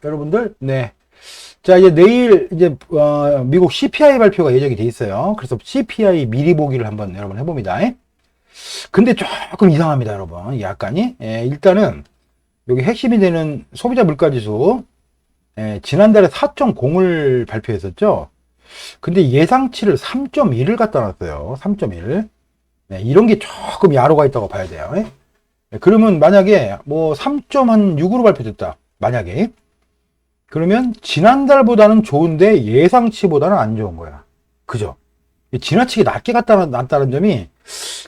여러분들. 네. 자, 이제 내일 이제 미국 CPI 발표가 예정이 돼 있어요. 그래서 CPI 미리 보기를 한번 여러분 해봅니다. 근데 조금 이상합니다, 여러분. 약간이. 일단은 여기 핵심이 되는 소비자 물가지수, 지난달에 4.0을 발표했었죠. 근데 예상치를 3.1을 갖다 놨어요. 3.1. 이런 게 조금 야로가 있다고 봐야 돼요. 그러면 만약에 뭐 3.6으로 발표됐다. 만약에. 그러면 지난달보다는 좋은데 예상치보다는 안 좋은 거야. 그죠? 지나치게 낮게 갖다 놨다는 점이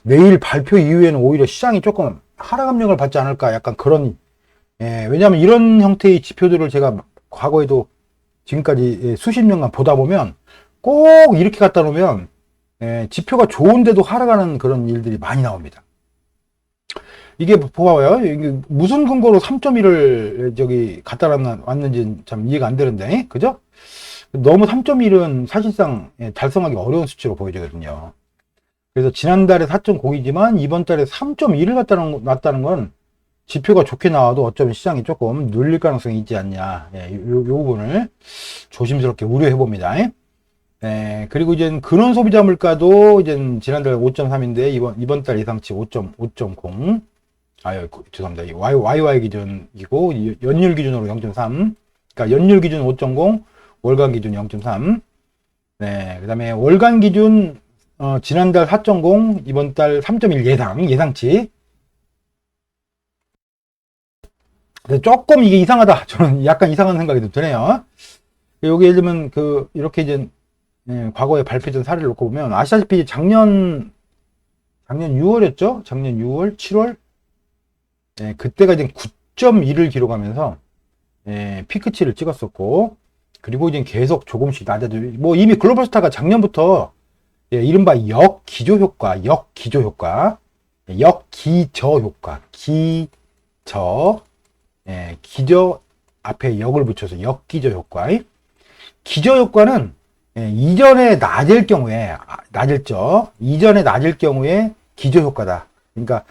내일 발표 이후에는 오히려 시장이 조금 하락 압력을 받지 않을까, 약간 그런, 왜냐하면 이런 형태의 지표들을 제가 과거에도 지금까지 수십 년간 보다 보면 꼭 이렇게 갖다 놓으면 지표가 좋은데도 하락하는 그런 일들이 많이 나옵니다. 이게 봐봐요. 이게 무슨 근거로 3.1을 저기 갖다 놨는지 참 이해가 안 되는데, 그죠? 너무 3.1은 사실상 달성하기 어려운 수치로 보여지거든요. 그래서 지난달에 4.0이지만 이번 달에 3.1을 갖다 놨다는 건 지표가 좋게 나와도 어쩌면 시장이 조금 눌릴 가능성이 있지 않냐. 요 부분을 조심스럽게 우려해 봅니다. 그리고 이제 근원 소비자 물가도 이제 지난달 5.3인데 이번 달 예상치 5.0. 죄송합니다. 이 YY 기준이고 연율 기준으로 0.3. 그러니까 연율 기준 5.0, 월간 기준 0.3. 그다음에 월간 기준 지난달 4.0, 이번 달 3.1 예상치. 조금 이게 이상하다. 저는 약간 이상한 생각이 좀 드네요. 여기 예를 들면 이렇게 이제 과거에 발표된 사례를 놓고 보면 아시다시피 작년 6월이었죠? 작년 6월, 7월. 그때가 이제 9.1을 기록하면서 피크치를 찍었었고, 그리고 이제 계속 조금씩 낮아져. 뭐 이미 글로벌스타가 작년부터 이른바 역기저 효과, 기저 앞에 역을 붙여서 역기저 효과. 기저 효과는 이전에 낮을 경우에 기저 효과다. 그러니까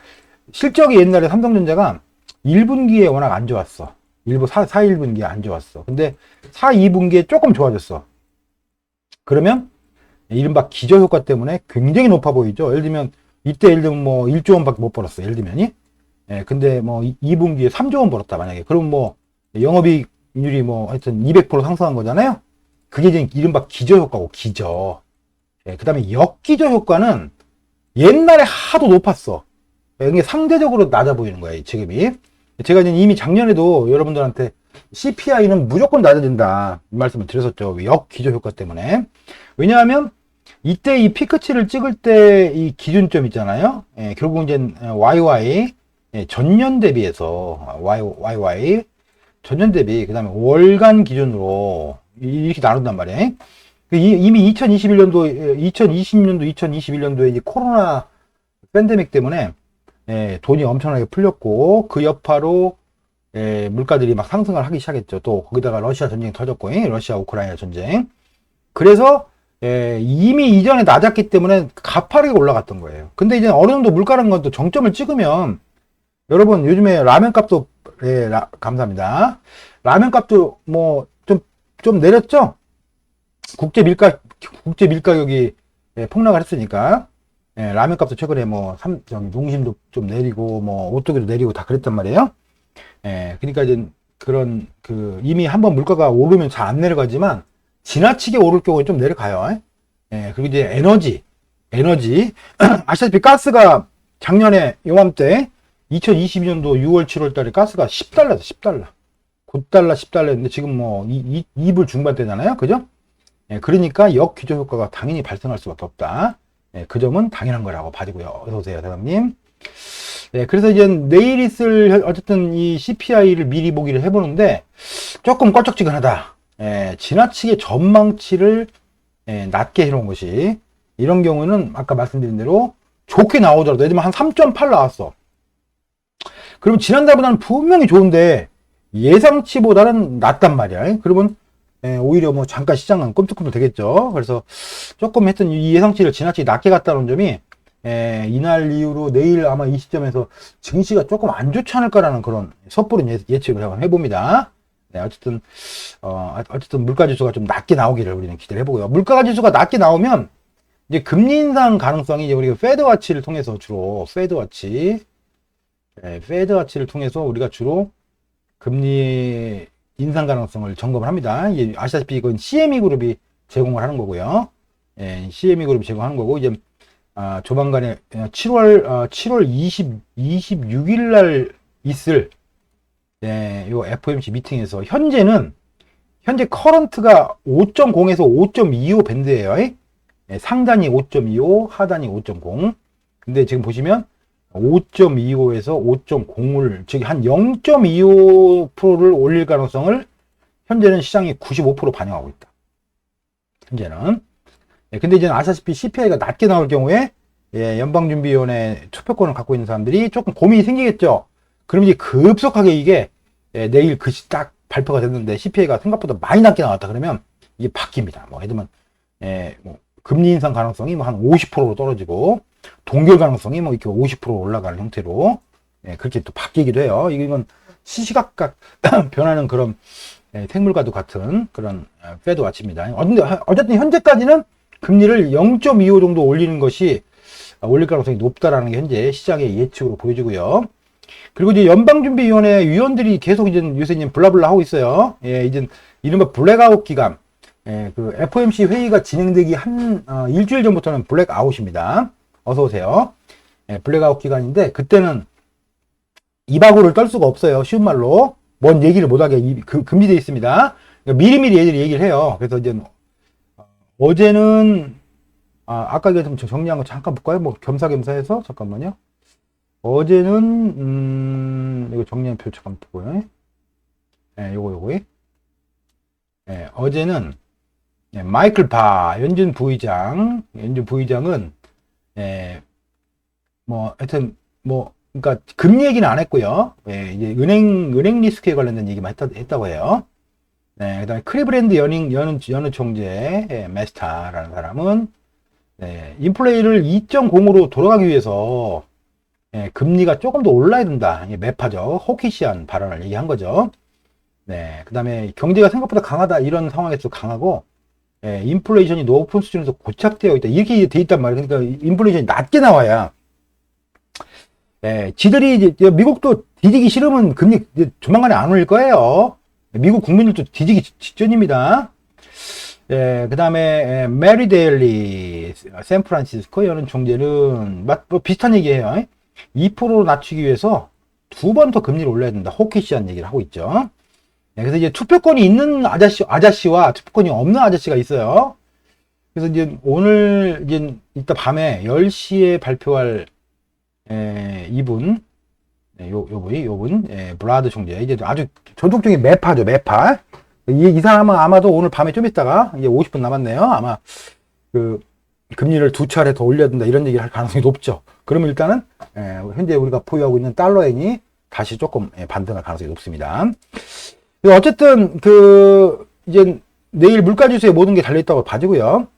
실적이 옛날에 삼성전자가 1분기에 워낙 안 좋았어. 4.1분기에 안 좋았어. 근데 4.2분기에 조금 좋아졌어. 그러면 이른바 기저 효과 때문에 굉장히 높아 보이죠. 예를 들면 이때 뭐 1조 원밖에 못 벌었어. 예를 들면이. 근데 뭐 2분기에 3조 원 벌었다 만약에. 그럼 뭐 영업이익률이 뭐 하여튼 200% 상승한 거잖아요. 그게 이제 이른바 기저 효과고, 기저. 그 다음에 역기저 효과는 옛날에 하도 높았어. 이게 상대적으로 낮아 보이는 거예요, 지금이. 제가 이제 이미 작년에도 여러분들한테 CPI는 무조건 낮아진다 이 말씀을 드렸었죠. 역기저 효과 때문에. 왜냐하면 이때 이 피크치를 찍을 때 이 기준점 있잖아요. 결국 이제 YY 전년 대비해서 YY 전년 대비, 그 다음에 월간 기준으로 이렇게 나눈단 말이에요. 이미 2020년도, 2021년도에 이제 코로나 팬데믹 때문에 돈이 엄청나게 풀렸고, 그 여파로 물가들이 막 상승을 하기 시작했죠. 또 거기다가 러시아 전쟁이 터졌고, 러시아 우크라이나 전쟁. 그래서 이미 이전에 낮았기 때문에 가파르게 올라갔던 거예요. 근데 이제 어느 정도 물가라는 건 또 정점을 찍으면, 여러분 요즘에 라면 값도 감사합니다. 라면 값도 뭐 좀 내렸죠? 국제 밀가격이 폭락을 했으니까. 라면 값도 최근에 뭐 농심도 좀 내리고 뭐 오뚜기도 내리고 다 그랬단 말이에요. 그러니까 이제 그런 이미 한번 물가가 오르면 잘 안 내려가지만 지나치게 오를 경우에 좀 내려가요. 그리고 이제 에너지 아시다시피 가스가 작년에 요맘때 2022년도 6월 7월 달에 가스가 10달러다. 10달러. 9달러 10달러였는데 지금 뭐 2불 중반대잖아요. 그죠? 그러니까 역기저 효과가 당연히 발생할 수밖에 없다. 그 점은 당연한 거라고 봐지고요. 어서오세요, 사장님. 그래서 이제 내일 있을 어쨌든 이 CPI를 미리 보기를 해보는데 조금 껄쩍지근하다. 지나치게 전망치를 낮게 해놓은 것이, 이런 경우는 아까 말씀드린 대로 좋게 나오더라도, 예를 들면 한 3.8 나왔어. 그러면 지난달보다는 분명히 좋은데 예상치보다는 낮단 말이야. 그러면 오히려 뭐 잠깐 시장은 꿈틀꿈틀 되겠죠. 그래서 조금 하여튼 이 예상치를 지나치게 낮게 갔다는 점이 이날 이후로 내일 아마 이 시점에서 증시가 조금 안 좋지 않을까라는 그런 섣부른 예측을 한번 해봅니다. 네, 어쨌든 물가 지수가 좀 낮게 나오기를 우리는 기대를 해보고요. 물가 지수가 낮게 나오면 이제 금리 인상 가능성이 이제 우리가 페드와치를 통해서 주로 페드와치를 통해서 우리가 주로 금리 인상 가능성을 점검을 합니다. 이게 아시다시피 이건 CME 그룹이 제공을 하는 거고요. CME 그룹이 제공하는 거고 이제 조만간에 7월 26일 날 있을 요 FOMC 미팅에서 현재 커런트가 5.0에서 5.25 밴드예요. 상단이 5.25, 하단이 5.0. 근데 지금 보시면 5.25에서 5.0을 즉 한 0.25%를 올릴 가능성을 현재는 시장이 95% 반영하고 있다. 현재는. 근데 이제 아시다시피 CPI가 낮게 나올 경우에 연방준비위원회 투표권을 갖고 있는 사람들이 조금 고민이 생기겠죠. 그럼 이제 급속하게 이게 내일 글씨 딱 발표가 됐는데 CPI가 생각보다 많이 낮게 나왔다 그러면 이게 바뀝니다. 뭐 예를 들면 뭐 금리 인상 가능성이 뭐 한 50%로 떨어지고 동결 가능성이 뭐 이렇게 50% 올라가는 형태로 그렇게 또 바뀌기도 해요. 이건 시시각각 변하는 그런 생물과도 같은 그런 페드 와치입니다. 어쨌든 현재까지는 금리를 0.25 정도 올리는 것이 올릴 가능성이 높다라는 게 현재 시장의 예측으로 보여지고요. 그리고 이제 연방준비위원회 위원들이 계속 이제 요새 이제 블라블라 하고 있어요. 이제 이른바 블랙아웃 기간. 그 FOMC 회의가 진행되기 일주일 전부터는 블랙아웃입니다. 어서 오세요. 블랙아웃 기간인데 그때는 이바구를 떨 수가 없어요. 쉬운 말로 뭔 얘기를 못하게 금지되어 있습니다. 그러니까 미리미리 얘들이 얘기를 해요. 그래서 이제 어제는 아까 이거 좀 정리한 거 잠깐 볼까요? 뭐 겸사겸사해서 잠깐만요. 어제는 이거 정리한 표 잠깐 보고요. 요거. 어제는 마이클 바 연준 부의장은 뭐 하여튼 뭐 그러니까 금리 얘기는 안 했고요. 이제 은행 리스크에 관련된 얘기만 했다고 해요. 그다음에 크리브랜드 연은 총재 메스타라는 사람은 인플레이를 2.0으로 돌아가기 위해서 금리가 조금 더 올라야 된다. 이게 매파죠. 호키시한 발언을 얘기한 거죠. 그 다음에 경제가 생각보다 강하다. 이런 상황에서 강하고, 인플레이션이 높은 수준에서 고착되어 있다. 이렇게 돼 있단 말이에요. 그러니까 인플레이션이 낮게 나와야, 지들이 이제 미국도 뒤지기 싫으면 금리 조만간에 안 올릴 거예요. 미국 국민들도 뒤지기 직전입니다. 그 다음에 메리 데일리 샌프란시스코 여는 총재는 뭐 비슷한 얘기예요. 2%로 낮추기 위해서 2번 더 금리를 올려야 된다. 호키시한 얘기를 하고 있죠. 그래서 이제 투표권이 있는 아저씨와 투표권이 없는 아저씨가 있어요. 그래서 이제 오늘 이제 이따 밤에 10시에 발표할 이분, 요분, 브라드 총재. 이제 아주 전통적인 매파죠, 매파. 이 사람은 아마도 오늘 밤에 좀 있다가 이제 50분 남았네요. 아마 그 금리를 2차례 더 올려야 된다 이런 얘기를 할 가능성이 높죠. 그러면 일단은 현재 우리가 보유하고 있는 달러엔이 다시 조금 반등할 가능성이 높습니다. 어쨌든 이제 내일 물가지수에 모든 게 달려있다고 봐지고요.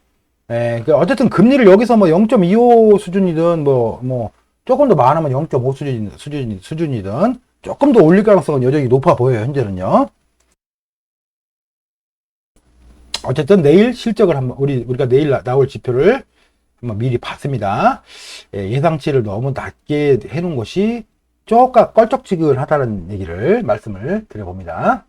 어쨌든 금리를 여기서 뭐 0.25 수준이든 뭐 조금 더 많으면 0.5 수준이든 조금 더 올릴 가능성은 여전히 높아 보여요. 현재는요. 어쨌든 내일 실적을 한번 우리가 내일 나올 지표를 한번 미리 봤습니다. 예상치를 너무 낮게 해놓은 것이 조금 껄쩍지근하다는 얘기를 말씀을 드려봅니다.